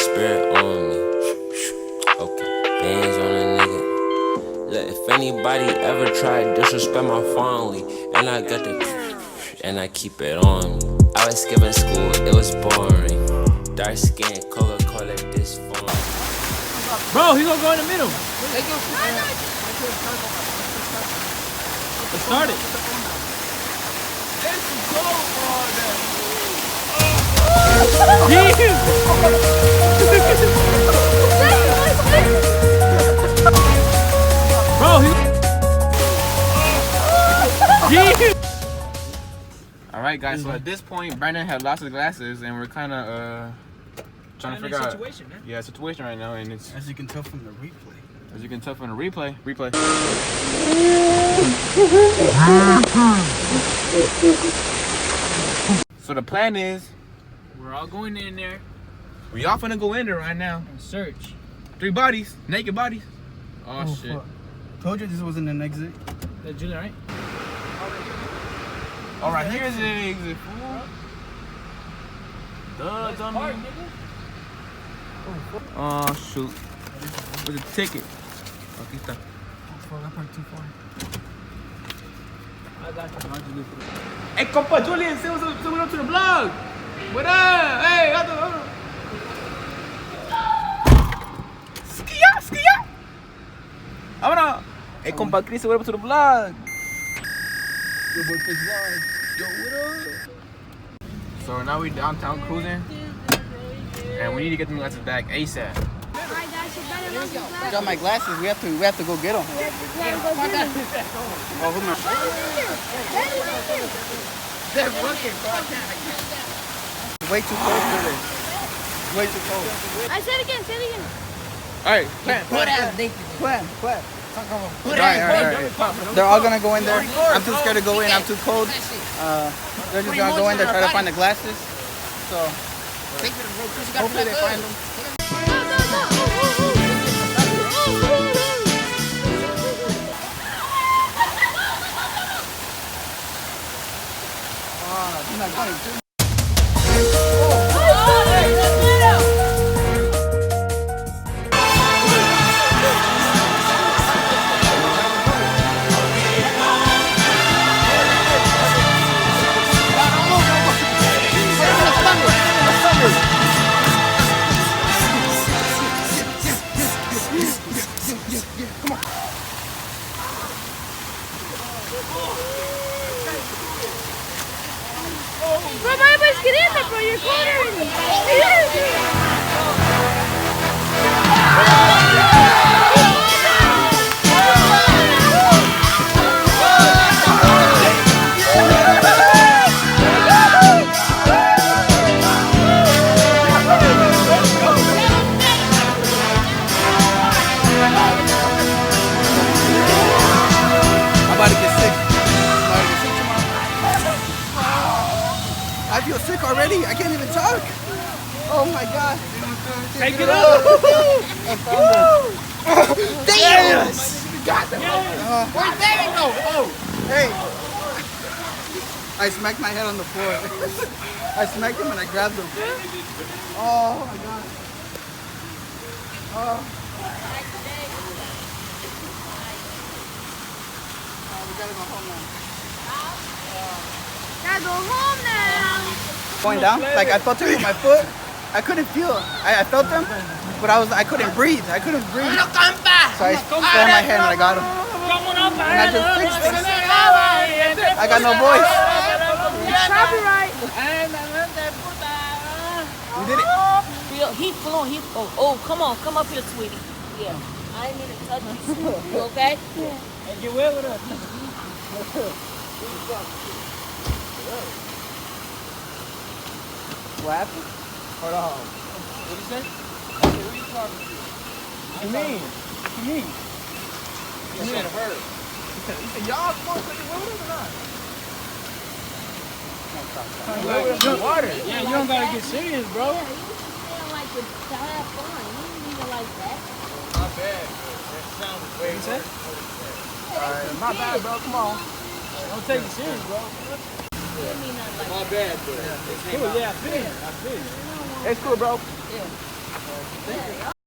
spirit on me. Okay, bands on a nigga. Look, if anybody ever tried disrespect my family, and I got the and I keep it on me. I was skipping school, it was boring. Dark skin, Coca-Cola, this phone. Bro, he gonna go in the middle. Let's start it. Alright guys, so at this point Brandon had lost his glasses and we're kinda trying to figure out situation, man. Yeah, situation right now, and it's as you can tell from the replay. As you can tell from the replay. So the plan is We're all going in there we all finna go in there right now. and search. 3 bodies, naked bodies. Oh shit. Fuck. Told you this wasn't an exit. That's Julian, right? Alright, here's the exit, fool. Duh, dummy. Oh shoot. Where's the ticket? Aquí está. Fuck, I parked too far. I got you. Hey, compa Julian, say what's up to the vlog. What up? Hey, hold on. Skia. Ahora. Hey, compa Chris, what up to the vlog? Yo, boy, fix vlog. Yo, what up? So now we downtown cruising, and we need to get them glasses back ASAP. I got my glasses. We have to go get them. Oh, who knows? They're looking, bro. I can't. Way too cold for this. Way too cold. I said it again. All right, plan. Alright. They're all gonna go in there. I'm too scared to go in. I'm too cold. They're just gonna go in there, try to find the glasses. So hopefully they find them. He's not going to. Bro, everybody's getting in there, bro. You're cornering me. I feel sick already. I can't even talk. Oh my god. Take it up. Damn! You got them. Where's David go? Oh, hey. I smacked my head on the floor. I smacked him and I grabbed him. Oh my god. Oh. We gotta go home now. Gotta go home now. Going down, like I felt it with my foot. I couldn't feel. I felt them, but I couldn't breathe. So I slammed my hand and I got him. And I just fixed it. I got no voice. Copyright. You did it. He flew. Oh, come on, come up here, sweetie. Yeah, I didn't mean to touch you. You okay? Yeah. And get well with us. What happened? Hold on. What did you say? Who are you talking to? What you mean? What you mean? You said a bird. You said y'all supposed to be with us or not? Water. Yeah, you don't gotta get serious, bro. Yeah, you feel like to have fun. You didn't even like that. My bad. That sounded way worse. Alright, my bad, bro. Come on. Don't take it serious, bro. You didn't mean nothing like My that. bad, but it's Cool, yeah, I feel you. It's cool, bro. Yeah. guys. Thank you.